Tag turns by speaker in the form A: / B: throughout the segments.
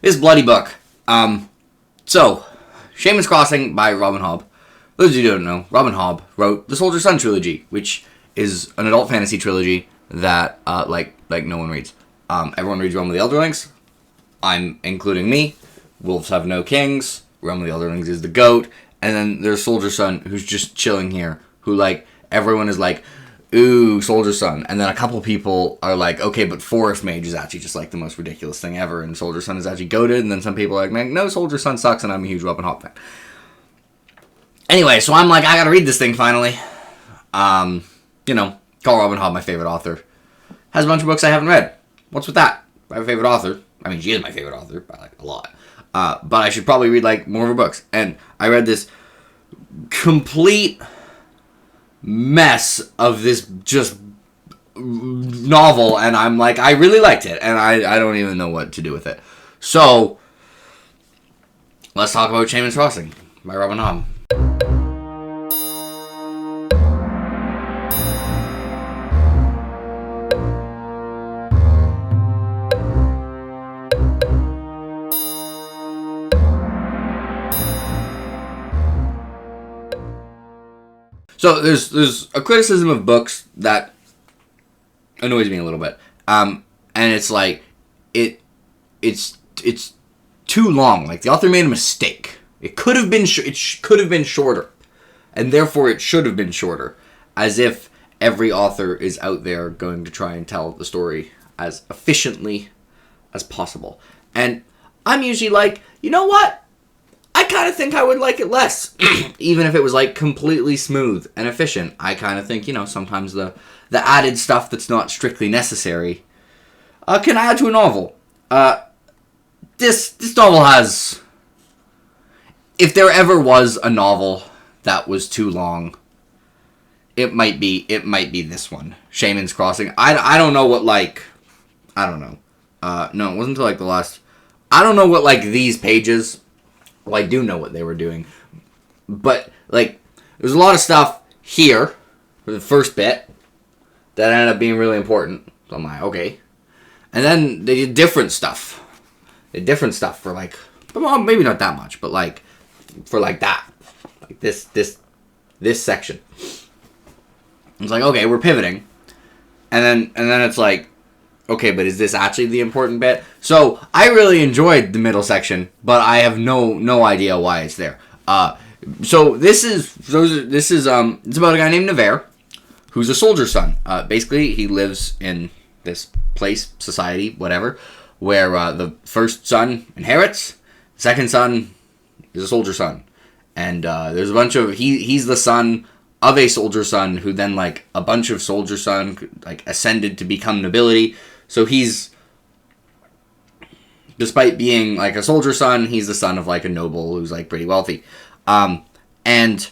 A: this bloody book. So, Shaman's Crossing by Robin Hobb. Those of you who don't know, Robin Hobb wrote the Soldier Sun trilogy, which is an adult fantasy trilogy that, like no one reads. Everyone reads Realm of the Elderlings. I'm including me. Wolves Have No Kings. Realm of the Elderlings is the GOAT. And then there's Soldier Sun, who's just chilling here, who, like, everyone is like, ooh, Soldier Sun. And then a couple people are like, okay, but Forest Mage is actually just, like, the most ridiculous thing ever, and Soldier Sun is actually goated. And then some people are like, man, no, Soldier Sun sucks, and I'm a huge Robin Hobb fan. Anyway, so I'm like, I gotta read this thing finally. Call Robin Hobb my favorite author. Has a bunch of books I haven't read. What's with that? I have a favorite author. I mean, she is my favorite author by, like, a lot. But I should probably read, like, more of her books. And I read this complete mess of this just novel, and I'm like, I really liked it, and I don't even know what to do with it. So, let's talk about Shaman's Crossing by Robin Hobb. So there's a criticism of books that annoys me a little bit, and it's like it's too long. Like, the author made a mistake. It could have been could have been shorter, and therefore it should have been shorter. As if every author is out there going to try and tell the story as efficiently as possible. And I'm usually like, you know what? I kind of think I would like it less, even if it was, like, completely smooth and efficient. I kind of think, sometimes the added stuff that's not strictly necessary can add to a novel. This novel has... If there ever was a novel that was too long, it might be this one, Shaman's Crossing. I don't know what, like... I don't know. No, it wasn't until, like, the last... I don't know what, like, these pages... Well, I do know what they were doing. But, like, there's a lot of stuff here, for the first bit, that ended up being really important. So I'm like, okay. And then they did different stuff. They did different stuff for, like, well, maybe not that much, but, like, for, like, that. Like, this section. It's like, okay, we're pivoting. And then it's like, okay, but is this actually the important bit? So, I really enjoyed the middle section, but I have no idea why it's there. So this is it's about a guy named Nevare, who's a soldier son. Basically, he lives in this place, society, whatever, where the first son inherits, the second son is a soldier son, and there's a bunch of he's the son of a soldier son who then, like, a bunch of soldier son, like, ascended to become nobility. So he's, despite being, like, a soldier son, he's the son of, like, a noble who's, like, pretty wealthy. And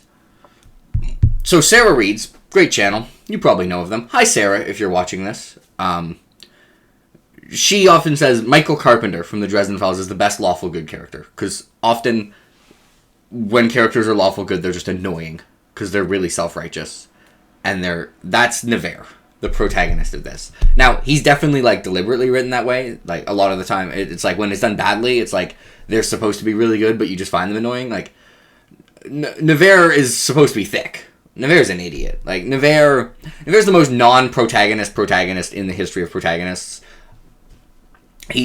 A: so Sarah reads, great channel. You probably know of them. Hi, Sarah, if you're watching this. She often says Michael Carpenter from the Dresden Files is the best lawful good character. Because often when characters are lawful good, they're just annoying. Because they're really self-righteous. And that's Nevare, the protagonist of this. Now, he's definitely, like, deliberately written that way. Like, a lot of the time, it's like, when it's done badly, it's like, they're supposed to be really good, but you just find them annoying. Like, Nevare is supposed to be thick. Nevare's an idiot. Like, Nevare's the most protagonist in the history of protagonists. Why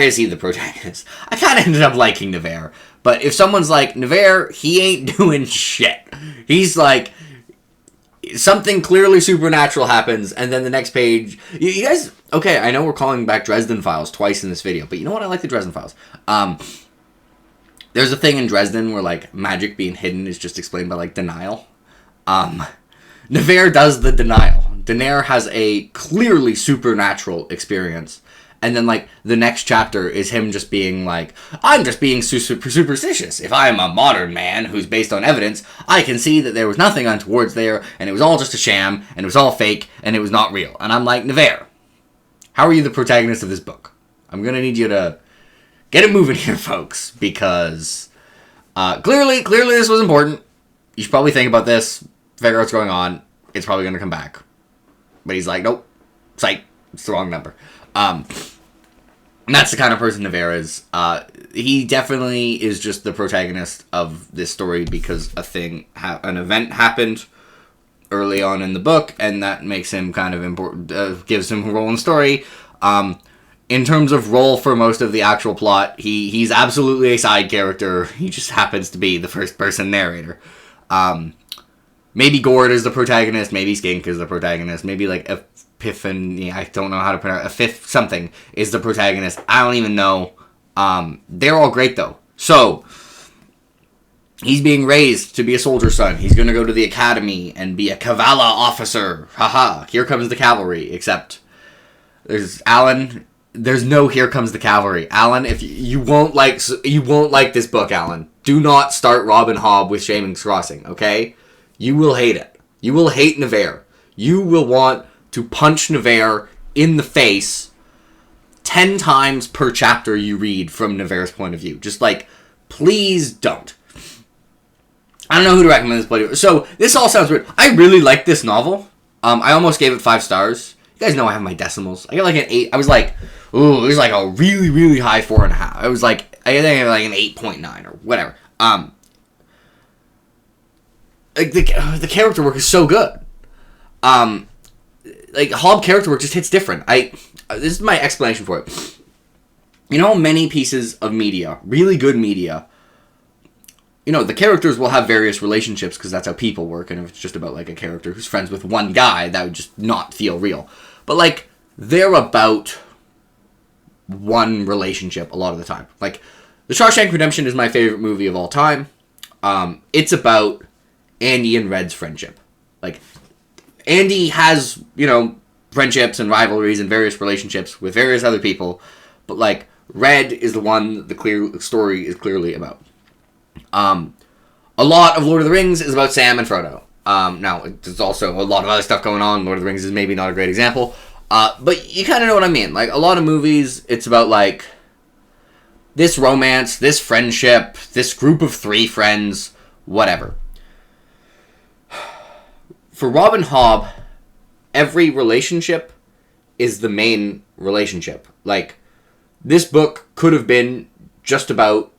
A: is he the protagonist? I kind of ended up liking Nevare. But if someone's like, Nevare, he ain't doing shit. He's like, something clearly supernatural happens, and then the next page... You guys... Okay, I know we're calling back Dresden Files twice in this video, but you know what? I like the Dresden Files. There's a thing in Dresden where, like, magic being hidden is just explained by, like, denial. Nevare does the denial. Nevare has a clearly supernatural experience. And then, like, the next chapter is him just being like, I'm just being superstitious. If I am a modern man who's based on evidence, I can see that there was nothing untowards there, and it was all just a sham, and it was all fake, and it was not real. And I'm like, Nevare, how are you the protagonist of this book? I'm gonna need you to get it moving here, folks, because clearly this was important. You should probably think about this, figure out what's going on. It's probably gonna come back. But he's like, nope, psych, it's the wrong number. And that's the kind of person Nevare is. He definitely is just the protagonist of this story because an event happened early on in the book, and that makes him kind of important, gives him a role in the story. In terms of role for most of the actual plot, he's absolutely a side character. He just happens to be the first-person narrator. Maybe Gord is the protagonist, maybe Skink is the protagonist, maybe like Epiphany, I don't know how to pronounce it, a fifth something is the protagonist. I don't even know. They're all great though. So, he's being raised to be a soldier's son. He's going to go to the academy and be a Kavala officer. Haha, here comes the cavalry. Except, there's Alan. There's no here comes the cavalry. Alan, if you won't like this book, Alan. Do not start Rob and Hobb with Shaman's Crossing, okay? You will hate it. You will hate Nevare. You will want to punch Nevare in the face 10 times per chapter you read from Nevare's point of view. Just like, please don't. I don't know who to recommend this bloody. So, this all sounds weird. I really like this novel. I almost gave it 5 stars. You guys know I have my decimals. I got like an 8. I was like, ooh, it was like a really, really high 4.5. I was like, I think I had like an 8.9 or whatever. Like the character work is so good. Like Hobb character work just hits different. This is my explanation for it. You know, many pieces of media, really good media, you know, the characters will have various relationships because that's how people work, and if it's just about, like, a character who's friends with one guy, that would just not feel real. But, like, they're about one relationship a lot of the time. Like, The Shawshank Redemption is my favorite movie of all time. It's about Andy and Red's friendship. Like, Andy has, you know, friendships and rivalries and various relationships with various other people, but, like, Red is the one the story is clearly about. A lot of Lord of the Rings is about Sam and Frodo. Now, there's also a lot of other stuff going on. Lord of the Rings is maybe not a great example. But you kind of know what I mean. Like, a lot of movies, it's about, like, this romance, this friendship, this group of 3 friends, whatever. For Rob and Hobb, every relationship is the main relationship. Like, this book could have been just about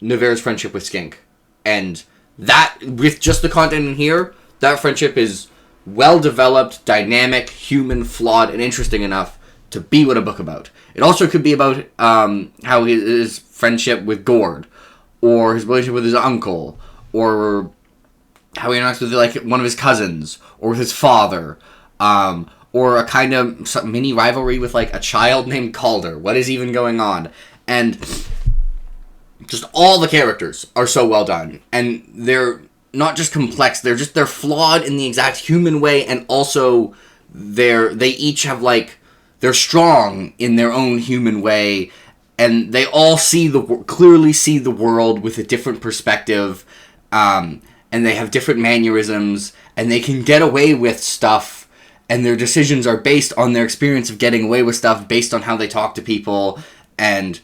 A: Nevare's friendship with Skink. And that, with just the content in here, that friendship is well-developed, dynamic, human, flawed, and interesting enough to be what a book about. It also could be about how his friendship with Gord, or his relationship with his uncle, or how he interacts with, like, one of his cousins, or with his father, or a kind of mini rivalry with, like, a child named Calder. What is even going on? And just all the characters are so well done, and they're not just complex, they're flawed in the exact human way, and also they each have, like, they're strong in their own human way, and they all clearly see the world with a different perspective, and they have different mannerisms, and they can get away with stuff, and their decisions are based on their experience of getting away with stuff, based on how they talk to people, and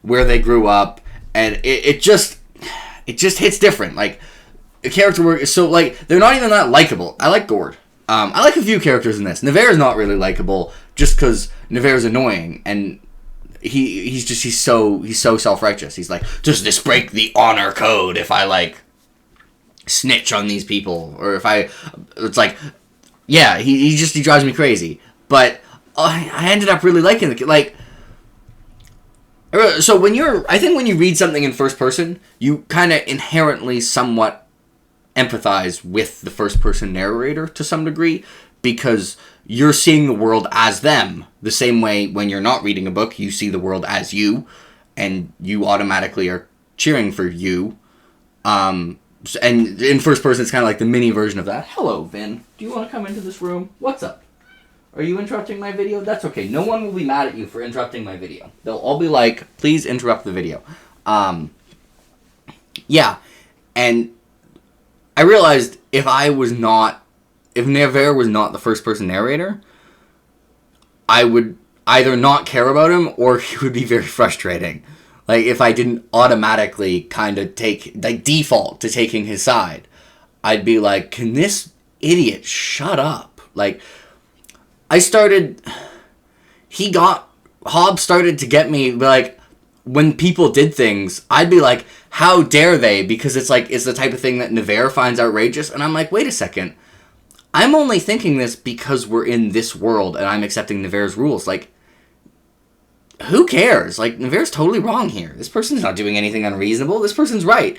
A: where they grew up, and it just hits different. Like, the character work is so, like, they're not even that likable. I like Gord. I like a few characters in this. Nevare's not really likable, just because Nevare's annoying, and he's so self-righteous. He's like, does this break the honor code if I, like, snitch on these people, or if it's like, yeah, he drives me crazy. But I ended up really liking it. Like, so I think when you read something in first person, you kind of inherently somewhat empathize with the first person narrator to some degree, because you're seeing the world as them, the same way when you're not reading a book, you see the world as you, and you automatically are cheering for you. And in first person, it's kind of like the mini version of that. Hello, Vin. Do you want to come into this room? What's up? Are you interrupting my video? That's okay. No one will be mad at you for interrupting my video. They'll all be like, please interrupt the video. Yeah. And I realized if Nevare was not the first person narrator, I would either not care about him, or he would be very frustrating. Like, if I didn't automatically kind of default to taking his side, I'd be like, can this idiot shut up? Like, he got Hobb started to get me, like, when people did things, I'd be like, how dare they? Because it's like, it's the type of thing that Nevare finds outrageous. And I'm like, wait a second. I'm only thinking this because we're in this world and I'm accepting Nevare's rules. Like, who cares? Like, Nevare's totally wrong here. This person's not doing anything unreasonable. This person's right.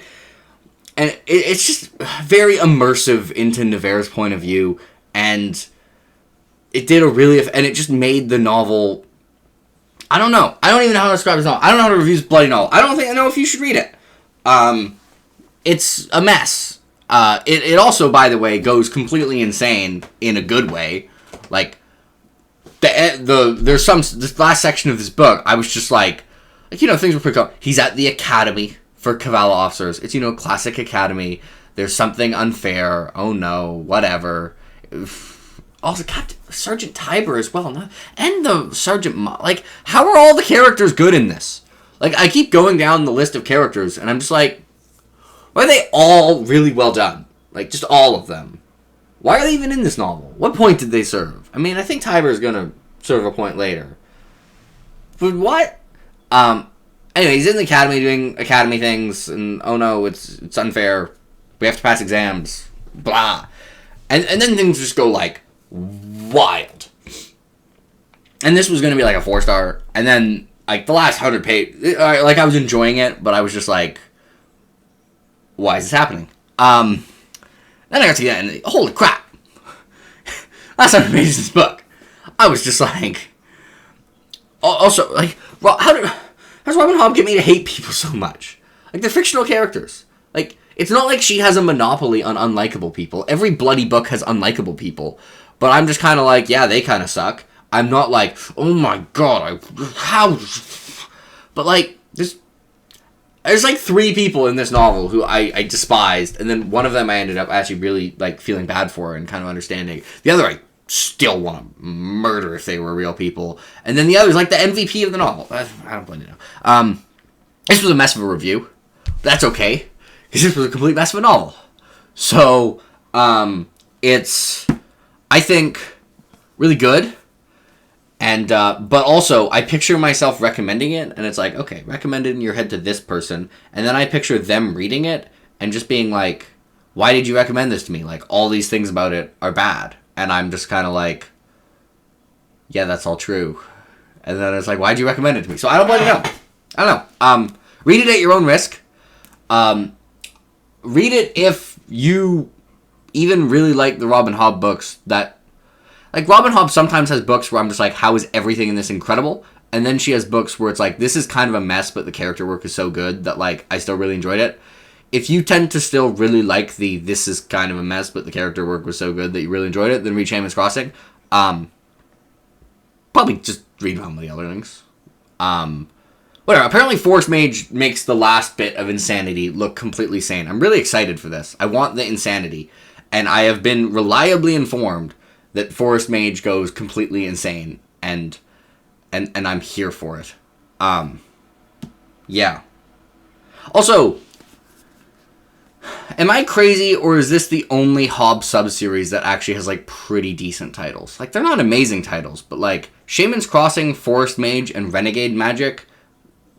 A: And it's just very immersive into Nevare's point of view. And it did a really... And it just made the novel... I don't know. I don't even know how to describe this novel. I don't know how to review this bloody novel. I don't think I know if you should read it. It's a mess. It also, by the way, goes completely insane in a good way. Like, there's this last section of this book, I was just like, things were pretty cool. He's at the academy for Cavallo officers. It's, classic academy. There's something unfair. Oh no, whatever. Also, Sergeant Tiber as well. And the Sergeant... Like, how are all the characters good in this? Like, I keep going down the list of characters, and I'm just like, why are they all really well done? Like, just all of them. Why are they even in this novel? What point did they serve? I mean, I think Tiber is going to serve a point later. But what? Anyway, he's in the academy doing academy things, and oh no, it's unfair. We have to pass exams. Blah. And then things just go, like, wild. And this was going to be like a 4-star, and then like the last 100 pages, like I was enjoying it, but I was just like, why is this happening? Then I got to the end, and holy crap, last 100 pages of this book, I was just like, also like, well, how does Robin Hobb get me to hate people so much? Like, they're fictional characters. Like, it's not like she has a monopoly on unlikable people. Every bloody book has unlikable people. But I'm just kind of like, yeah, they kind of suck. I'm not like, oh my god, how... But, like, there's like 3 people in this novel who I despised. And then one of them I ended up actually really, like, feeling bad for and kind of understanding. The other I still want to murder if they were real people. And then the other is, like, the MVP of the novel. I don't blame you now. This was a mess of a review. That's okay. Because this was a complete mess of a novel. So, it's... I think really good, and but also I picture myself recommending it, and it's like, okay, recommend it in your head to this person, and then I picture them reading it and just being like, why did you recommend this to me? Like, all these things about it are bad, and I'm just kind of like, yeah, that's all true, and then it's like, why'd you recommend it to me? So I don't blame you. I don't know. Read it at your own risk. Read it if you even really like the Robin Hobb books that... Like, Robin Hobb sometimes has books where I'm just like, how is everything in this incredible? And then she has books where it's like, this is kind of a mess, but the character work is so good that, like, I still really enjoyed it. If you tend to still really like this is kind of a mess, but the character work was so good that you really enjoyed it, then read Shaman's Crossing. Probably just read Realm of the Otherlings. Whatever. Apparently Forest Mage makes the last bit of insanity look completely sane. I'm really excited for this. I want the insanity. And I have been reliably informed that Forest Mage goes completely insane, and I'm here for it. Yeah. Also, am I crazy, or is this the only Hobb sub-series that actually has, like, pretty decent titles? Like, they're not amazing titles, but, like, Shaman's Crossing, Forest Mage, and Renegade Magic,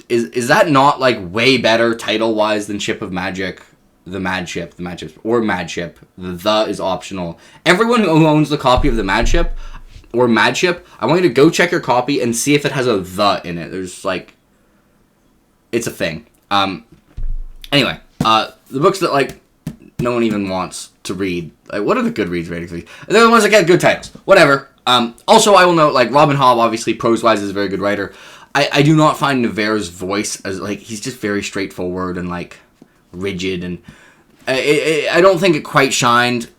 A: is that not, like, way better title-wise than Ship of Magic? The Mad Ship, or Mad Ship. The is optional. Everyone who owns the copy of the Mad Ship, or Mad Ship, I want you to go check your copy and see if it has a the in it. There's, like... It's a thing. Anyway, the books that, like, no one even wants to read. Like, what are the Goodreads ratings for these? They're the ones that get good titles. Whatever. Also, I will note, like, Robin Hobb, obviously, prose-wise, is a very good writer. I do not find Nevare's voice as, like, he's just very straightforward and, like, rigid, and I don't think it quite shined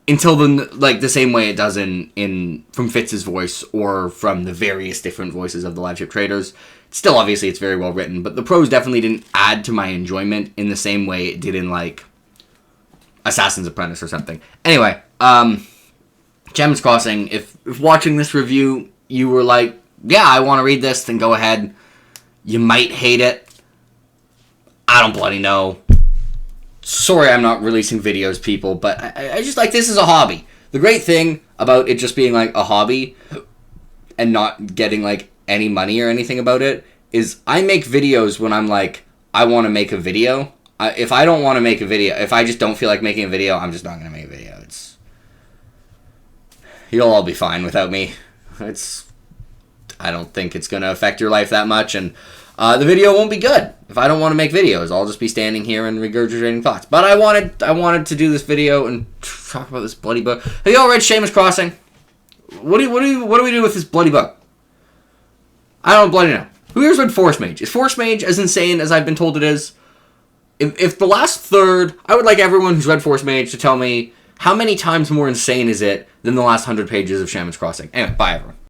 A: until the same way it does in from Fitz's voice or from the various different voices of the live ship traders. Still, obviously, it's very well written, but the prose definitely didn't add to my enjoyment in the same way it did in, like, Assassin's Apprentice or something. Anyway, Shaman's Crossing, if watching this review you were like, yeah, I want to read this, then go ahead. You might hate it. I don't bloody know. Sorry I'm not releasing videos, people, but I just, like, this is a hobby. The great thing about it just being, like, a hobby and not getting, like, any money or anything about it is I make videos when I'm like, I want to make a video. If I don't want to make a video, if I just don't feel like making a video, I'm just not going to make a video. You'll all be fine without me. I don't think it's going to affect your life that much, and the video won't be good if I don't want to make videos. I'll just be standing here and regurgitating thoughts. But I wanted to do this video and talk about this bloody book. Have you all read Shaman's Crossing? What do we do with this bloody book? I don't bloody know. Who here's read Force Mage? Is Force Mage as insane as I've been told it is? If the last third, I would like everyone who's read Force Mage to tell me how many times more insane is it than the last 100 pages of Shaman's Crossing. Anyway, bye everyone.